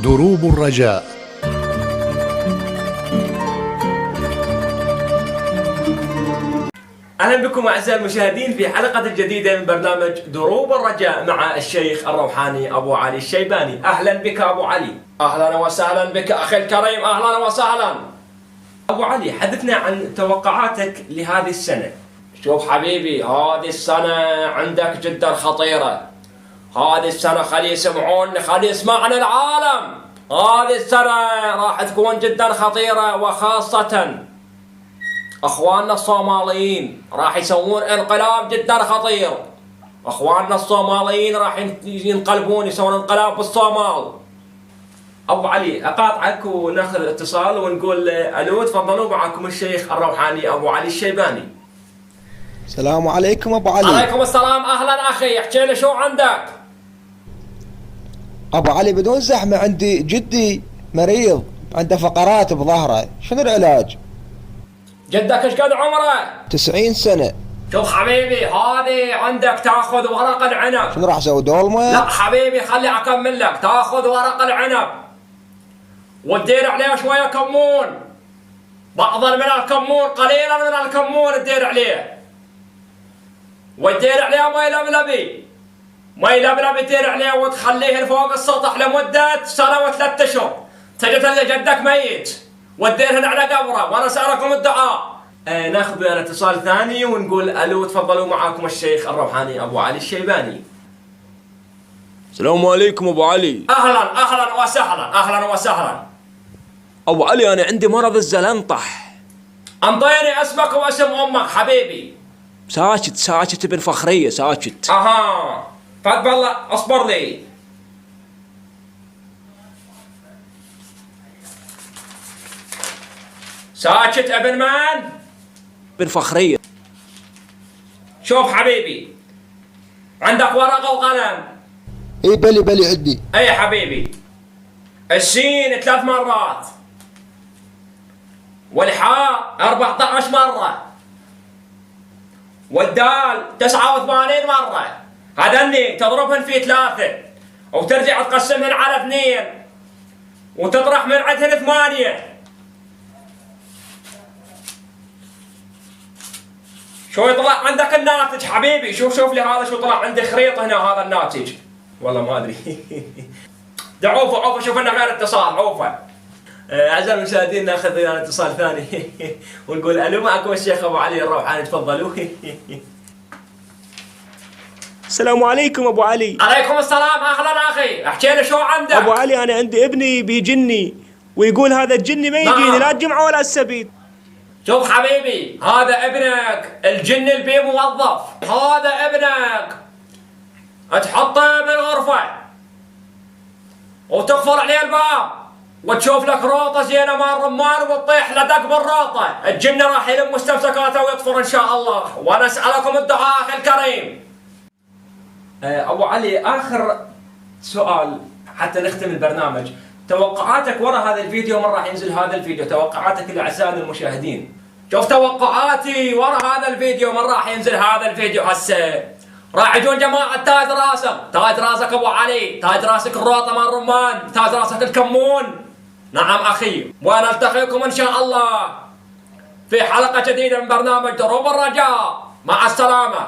دروب الرجاء. أهلا بكم أعزائي المشاهدين في حلقة جديدة من برنامج دروب الرجاء مع الشيخ الروحاني أبو علي الشيباني. أهلا بك أبو علي. أهلا وسهلا بك أخي الكريم، أهلا وسهلا. أبو علي، حدثنا عن توقعاتك لهذه السنة. شوف حبيبي، هذه السنة عندك جدا خطيرة. هذه السنة خلي يسمعون، خلي يسمعنا العالم. هذه السنة راح تكون جدا خطيرة، وخاصة أخواننا الصوماليين راح يسوون انقلاب جدا خطير. أخواننا الصوماليين راح ينقلبون، يسوون انقلاب بالصومال. أبو علي، أقاطعك وناخذ اتصال ونقول ألو، تفضلوا، معكم الشيخ الروحاني أبو علي الشيباني. السلام عليكم أبو علي. عليكم السلام، أهلا أخي، احكي لي شو عندك؟ أبو علي بدون زحمة، عندي جدي مريض، عنده فقرات بظهره، شنو العلاج؟ جدك ايش قد عمره؟ 90 سنة. شوف حبيبي، هذه عندك تاخذ ورق العنب. شنو راح اسوي، دولمة؟ لا حبيبي، خلي اكمل لك. تاخذ ورق العنب وتدير عليه شويه كمون، بعضا من الكمون، قليلا من الكمون تدير عليه، وتدير عليه مي لبلبي. مي لبلبي تدير عليه وتخليه فوق السطح لمده سنه وثلاث اشهر. تجي تلقى جدك ميت وتديرهن على قبره، وانا اسالكم الدعاء. ناخذ اتصال ثاني ونقول الو، تفضلوا، معكم الشيخ الروحاني ابو علي الشيباني. السلام عليكم ابو علي. اهلا اهلا وسهلا، اهلا وسهلا. ابو علي، انا عندي مرض الزلنطح. انطيني اسمك واسم امك حبيبي. ساكت ابن فخريه، ساكت. اها، تفضل، اصبر لي. ساكت ابن من؟ ابن فخريه. شوف حبيبي، عندك ورقه وقلم؟ اي بلي عندي. اي حبيبي، السين 3 مرات، والحاء 14 مرة، والدال 89 مرة. هذني تضربهن في 3 وترجع تقسمهن على 2 وتطرح من عندهن 8. شو يطلع عندك الناتج حبيبي؟ شوف لي هذا شو طلع عندي، خريطة هنا هذا الناتج. والله ما ادري. عوفة شوف لنا غير اتصال، عوفة. اعزائي المشاهدين، ناخذ اتصال ثاني ونقول الو، معكم الشيخ ابو علي الروحاني، تفضلوا. السلام عليكم ابو علي. عليكم السلام، اهلا اخي، احكي لي شو عندك؟ ابو علي، انا عندي ابني بيجني ويقول هذا الجني ما يجيني لا الجمعه ولا السبت. شوف حبيبي، هذا ابنك الجن البي موظف. هذا ابنك تحطه بالغرفة وتقفل عليه الباب وتشوف لك روطة زينة مال رمان وتطيح لدق بالروطة. الجن راح يلم مستمسكاته ويطفر ان شاء الله، وانا اسألكم الدعاء اخي الكريم. ابو علي، اخر سؤال حتى نختم البرنامج. توقعاتك وراء هذا الفيديو، من راح ينزل هذا الفيديو؟ توقعاتك لاعزائنا المشاهدين. شوف توقعاتي وراء هذا الفيديو، من راح ينزل هذا الفيديو هسه؟ راح يجون جماعة تاج راسك، تاج راسك ابو علي، تاج راسك الروطة مال رمان، تاج راسك الكمون. نعم اخي، ونلتقيكم ان شاء الله في حلقة جديدة من برنامج دروب الرجاء. مع السلامة.